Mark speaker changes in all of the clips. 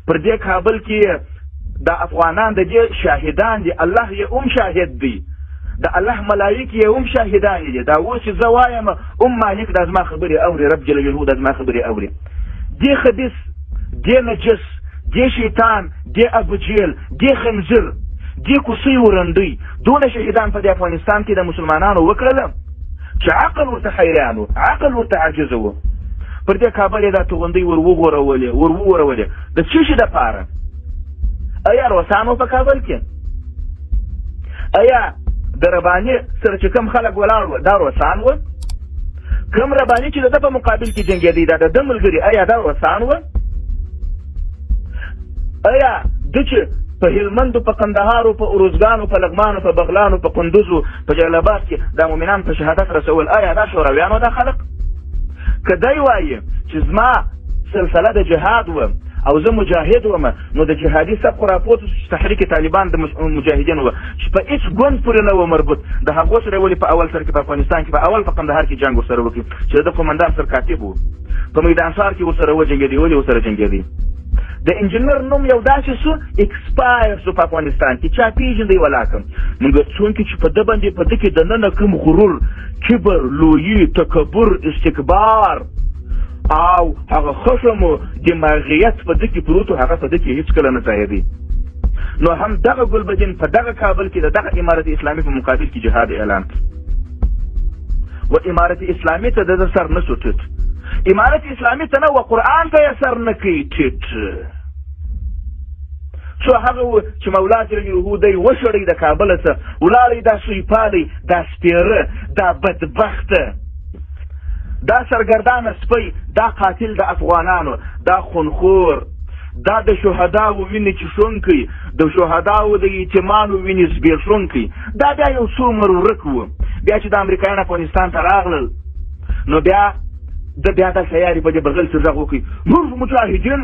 Speaker 1: پر دې کابل کې د افغانان د دې شاهدان دي، الله یې هم شاهد دی، د الله ملائک یې هم شاهدان دي. دا اوس چې زه وایم مالک دا زما خبرې اوري، رب جل جلاله دا زما خبرې اوري. دې خبیث، دې نجس، دې شیطان، دې ابوجهل، دې خنزیر، دې کوسۍ ورندوی دونه شهیدان په دې افغانستان کې د مسلمانانو وکړل چې عقل ورته حیران و، عقل ورته عاجز و. پر دې کابل یې دا توغندۍ ور وغورولې د څه شي دپاره؟ ایا روسانو په کابل کې؟ ایا د رباني سره چې کوم خلک ولاړ وو دا روسان وو؟ کوم رباني چې د ده په مقابل کې جنګېدی دا د ده ملګري ایا دا روسان وو؟ ایا ده چې په هلمندو، په قندهارو، په اروزګانو، په لغمانو، په بغلانو، په قندوزو، په جلال آباد کې دا مؤمنان په شهادت رسول، ایا دا شورویانو دا خلق؟ که دی وایي چې زما سلسله د جهاد وم او زه مجاهد وم، نو د جهادي سبق راپورته چې تحریک طالبان د مجاهدین وه چې په هېڅ ګوند پورې نه و مربوط، د هغو سره ولې په اول سر کې په افغانستان کې په اول په قندهار کې جنګ ورسره وکړي چې د قومندان سرکاتب و، په میدان ښار کې ورسره وجنګېدي. ولې ورسره جنګېدي؟ د انجینر نوم یو داسې سو اکسپایر سو په افغانستان کې، چا پېژندی ولاکم موږ څونکې چې په ده باندې په ده کې دننه کوم غرور، کبر، لویي، تکبر، استکبار او هغه خشم و دماغیت په ده کې پروت و، هغه په ده کې هېڅکله نه ځایېدی. نو هم دغه ګلبدین په دغه کابل کې د دغه امارت اسلامي په مقابل کې جهاد اعلان کړ و امارت اسلامي ته د سر نه سو ټیټ، امارت اسلامي ته نه و قرآن ته یې سر نه کوي ټیټ. څو هغه و چې مولا جل جلاله دی وشړی د کابله څه ولاړی، دا سویپالی، دا سپیره، دا بدبخته، دا سرګردانه سپی، دا قاتل د افغانانو، دا خونخور، دا د شهداو وینې چښونکی، د شهداو د یتیمانو وینې زبېښونکی، دا بیا یو څو مرورک و. بیا چې د امریکایان افغانستان ته راغلل نو بیا د بیا دا سیارې په دې بغل کې غږ وکړي موږ مجاهدین،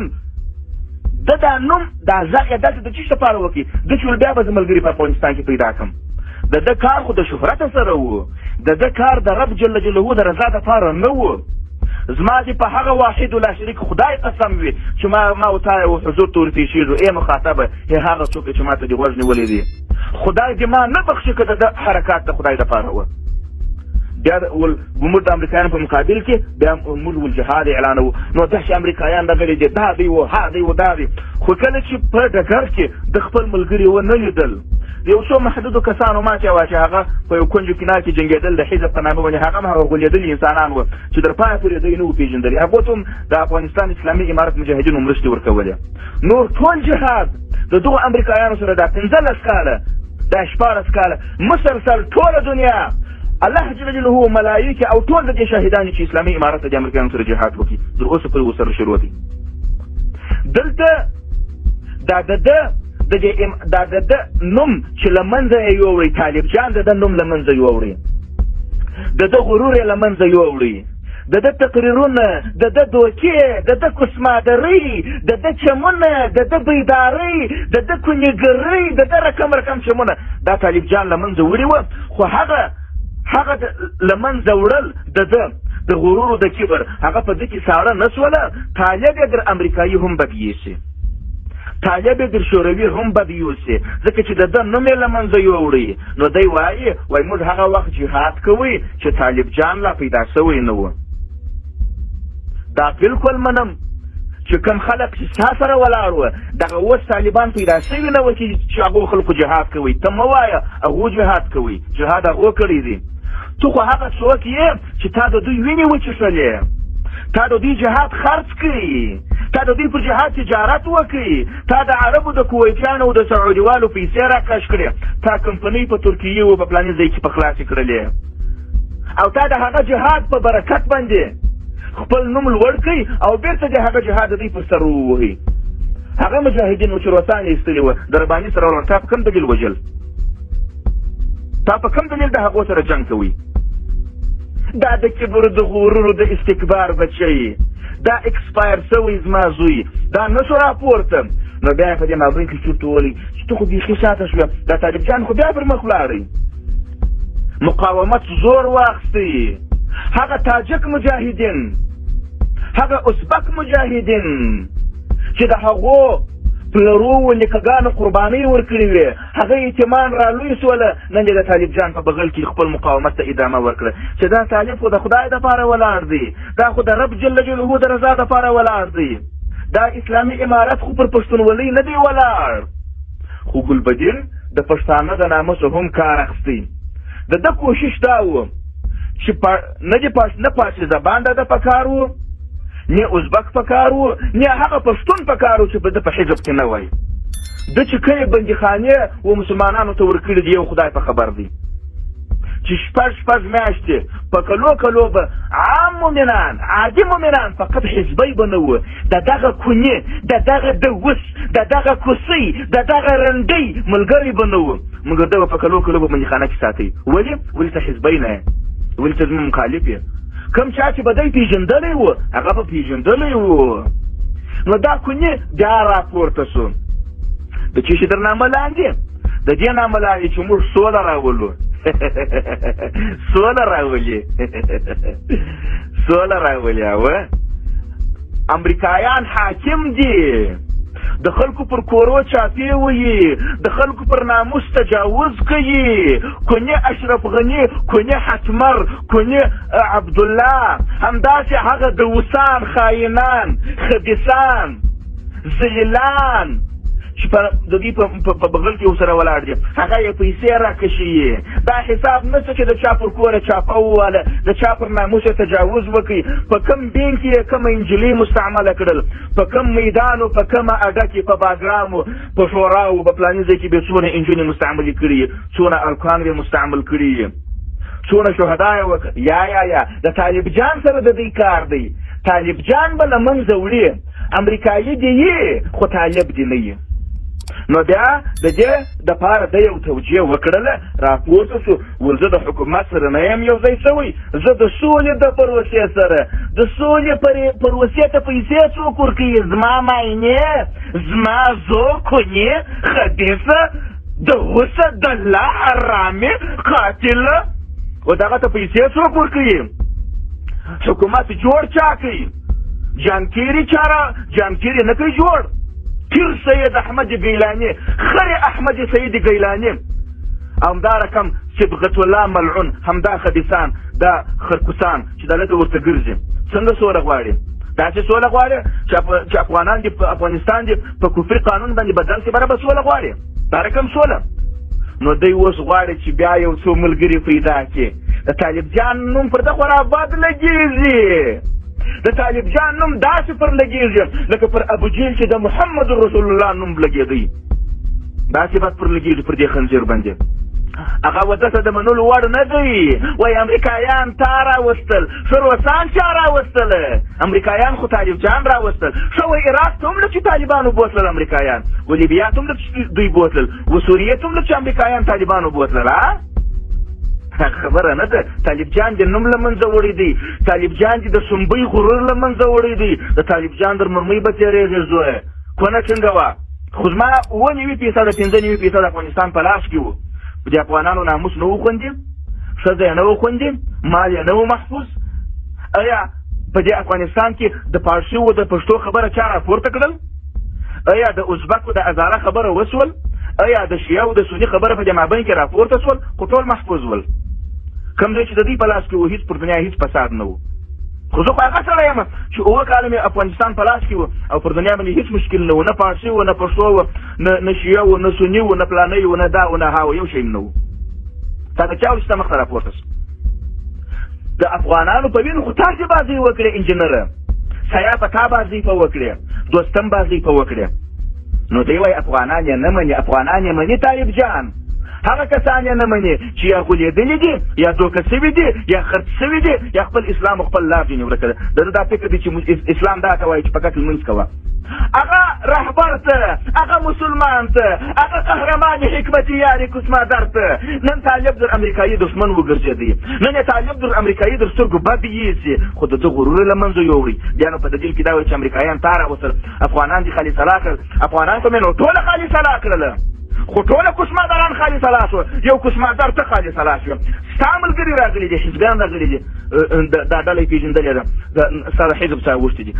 Speaker 1: د دا نوم دا غږ یې داسې د څه لپاره وکړي؟ ده چې بیا به زه ملګري په افغانستان کې پیدا کړم. د ده کار خو د شهرت سره و، د ده کار د رب جل جلاله د رضا دپاره نه و. زما دې په هغه واحد لا شریک خدای قسم وي چې ما وتا و حضور ته ورپېښېږو، ای مخاطبه، ای هغه څوک چې ما ته دې غوږ نیولی دی، خدای دې ما نه بخښي که د ده حرکات د خدای دپاره وه. بیا موږ د امریکایانو په مقابل کې بیا موږ جهاد اعلانوو. نو داسې امریکایان راغلي دي، دا دی و ها دی و دا دی، خو کله چې په ډګر کې د خپل ملګري ونه لیدل، یو څو محدودو کسانو ما چې وه چې هغه په یو کونجو کنار کې جنګېدل د حزب په نامه باندې، هغه هم هغه غولېدلي انسانان وه چې تر پایه پورې دوی نه و پېژندلي، هغو ته هم د افغانستان اسلامي امارت مجاهدینو مرستې ورکولې. نور ټول جهاد د دغو امریکایانو سره دا 15 کاله، دا 14 کاله مسلسل ټوله دنیا الله جل جلاله ملائکه او ټول د دې شاهدان چې اسلامي امارت د امریکایانو سره جهاد وکړي تر اوسه پورې ورسره شروع دي. دلته دا د ده نوم چې له منځه یې یووړی، طالب جان د ده نوم له منځه یووړی، د ده غرور یې له منځه یووړی، د ده تقریرونه، د ده دوکې، د ده کوسمادرۍ، د ده چمونه، د ده بیدارۍ، د ده کونیګرۍ، د ده رقم چمونه دا طالب جان له منځه وړي وه. خو هغه له منځه وړل د ده د غرور او د کبر هغه په ده کې ساړه نه سوله. طالب یې در امریکایي هم بد یوسي، طالب یې در شوروي هم بد یوسي، ځکه چې د ده نوم یې له منځه یووړی. نو دی وایي موږ هغه وخت جهاد کوئ چې طالب جان لا پیدا سوی نه و. دا بالکل منم چې کوم خلک چې ستا سره ولاړ وه دغه اوس طالبان پیدا سوي نه وه چې هغو خلکو جهاد کوئ. ته مه وایه هغو جهاد کوئ، جهاد هغو کړی دی. تو خو هغه څوک یې چې تا د دوی وینې وچښلې، تا د دوی جهاد خرڅ کړي، تا د دوی پر جهاد تجارت وکړي، تا د عربو د کویتیانو او د سعودیوالو پیسې راکش کړې، تا کمپنۍ په ترکیې و په فلاني ځای کې په خلاصې کړلې، او تا د هغه جهاد په برکت باندې خپل نوم لوړ کړئ او بېرته د هغه جهاد د دوی پر سر ووهئ. هغه مجاهدین و چې روسان یې ایستلي وه د رباني سره ولاړ، تا په کوم دلیل وژل؟ تا په کوم دلیل د هغو سره جنګ کوئ؟ دا د کبر، د غرور، د استکبار بچی، دا اکسپایر سوی زما زوی، دا نه شو راپورته. نو بیا یې په دې مابین کې چورت وویلئ چې ته خو بیخي شاته شوه، دا طالب جان خو بیا پر مخ ولاړئ. مقاومت زور واخیستی، هغه تاجک مجاهدین، هغه ازبک مجاهدین چې د هغو پلرو و نیکهګانو قربانۍ ورکړې وې هغه یتیمان را لوی سوله نن یې د طالب جان په بغل کې خپل مقاومت ته ادامه ورکړه چې دا طالب خو د خدای دپاره ولاړ دی دا خو د رب جل جلاله د رضا دپاره ولاړ دی دا اسلامي امارت خو پر پښتونولۍ نه دی ولاړ خو ګلبدین د پښتانه د ناموسو هم کار اخیستی د ده کوشش دا و چې نه پارسي زبان د په کار و نه ازبک په کار و نه هغه پښتون په کار و چې په حزب کې نه وای د چې کومې بندیخانې و مسلمانانو ته ورکړي دي یو خدای په خبر دی چې شپږ میاشتې په کلو به عام مؤمنان عادي مؤمنان فقط حزبی به نه وو د دغه کونې د دغه دوس د دغه کوسۍ د دغه رنډۍ ملګري به نه وو مګر ده به په کلو به بندیخانه کې ساتئ ولې ته حزبی نه یې ولې ته زموږ مخالف یې کوم چا چې به دی پېژندلی و هغه به پېژندلی و نو دا کونې بیا راپورته سو د چې شي در نامه لاندې د دې نامه لاندې چې موږ سوله راولو سوله راولي اوه امریکایان حاکم دي د خلکو پر کورو چاپې وي د خلکو پر ناموس تجاوز کوي کونې اشرف غني کونې حتمر کونې عبدالله همداسې هغه دوسان خاینان خبیثان ذلیلان چې د دوی په بغل کې ورسره ولاړ دي هغه یې پیسې راکشي دا حساب نشته چې د چا پر کوره چاپه وواله د چا پر ناموس تجاوز وکړي په کوم بینک یې کومه انجلۍ مستعمله کړل په کوم میدان په کومه اډه کې په باګرامو په شوراو په پلاني ځای کې به څونه انجونې مستعملې کړي څونه ارکان به مستعمل کړي څونه شهدا یې وکړه یا د طالب جان سره د دې کار دی طالب جان به له منځه وړي امریکایي دی خو طالب دی نه نو بیا د دې دپاره د یو توجیه وکړله راپورته شو زه د حکومت سره نه یم یو ځای شوی زه د سولې د پروسې سره د سولې پروسې ته پیسې څوک ورکوي زما ماینې زما زوړ کونې خبیثه دوسه دله حرامې قاتله و دغه ته پیسې څوک ورکوي حکومت جوړ چا کوي جانکیري نه کوي جوړ پیر سید احمد گیلانی خر احمد سید گیلانی همدا رقم صبغت الله ملعون همدا خبیثان دا خرکوسان چې دلته ورته ګرځي څنګه سوله غواړي داسې سوله غواړي چې افغانان دي په افغانستان دي په کفري قانون باندې بدل شي برابر سوله غواړي دا رقم سوله نو دی اوس غواړي چې بیا یو څو ملګري پیدا کړي د طالب جان نوم پر ده خورا بد لګېږي د طالب جان نوم داسې پر لګېږي لکه پر ابو جهل چې د محمد رسول الله نوم لګېدی داسې بد پر لګېږي پر دې خنزیر باندې هغه ودته د منلو وړ نه دی وایي امریکایان تا راوستل شروسان چا راوستله امریکایان خو طالب جان راوستل ښه وایي عراق ته هم لږ چې طالبانو بوتلل امریکایان و لیبیا ته هم لږ چې دوی بوتلل و سوریې ته هم لږ چې امریکایان طالبانو بوتلل خبره نه ده طالب جان د نوم له منځه وړی دی طالب جان د سنبۍ غرور له منځه وړی دی د طالب جان در مرمۍ به تېرېږي زویه کونه څنګه وه خو زما 9.5% 15.5% افغانستان په لاس کې و د افغانانو ناموس نه و خوندي ښځه یې نه و خوندي مال یې نه و محفوظ ایا په دې افغانستان کې د پارسي و د پښتو خبره چا راپورته کړل ایا د ازبک و د هزاره خبره وسول ایا د شیعه او د سني خبره په جمع بین کې راپورته سول خو ټول محفوظ ول کوم ځای چې د دوی په لاس کې و هېڅ پر دنیا هېڅ فساد نه و خو زه خو هغه سړی یم چې 7 کاله مې افغانستان په لاس کې و او پر دنیا باندې هېڅ مشکل نه و نه پارسي و نه پښتو و نه شیعه و نه سني و نه پلانی و نه دا و نه ها و یو شی نه و تا د چا وسته مخته راپورته سو د افغانانو په وینو خو تاسې بازۍ وکړې انجینره سیا په تا بازۍ په وکړې دوستم بازۍ په وکړې نو دی وایي افغانان یې نه مني افغانان یې مني طالب جان هغه کسان یې نه مني چې یا غولېدلي دي یا دوکه سوي دي یا خرڅ سوي دي یا خپل اسلام او خپل لار ځینې ورکه ده د ده دا فکر دی چې اسلام دا ته وایي چې فقط لمونځ کوه هغه رهبر ته هغه مسلمان ته هغه قهرمان حکمتیار کوسمادر ته نن طالب در امریکایي دښمن وګرځېدی نن یې طالب در امریکایي در سترګو بد یېسي خو د ده غرور یې له منځه یوړي بیا نو په دلیل کې دا وایي چې امریکایان تا راوستل افغانان دې خالي سلا کړل افغانان خو مې نو ټوله خالي سلا کړله خو ټوله کوسمادران خالي سلا شوه یو کوسمادر ته خالي سلا شوه ستا ملګري راغلي دي حزبیان راغلي دي دا ډله یې پېژندلې ده ستا د حزب څخه اوښتي دي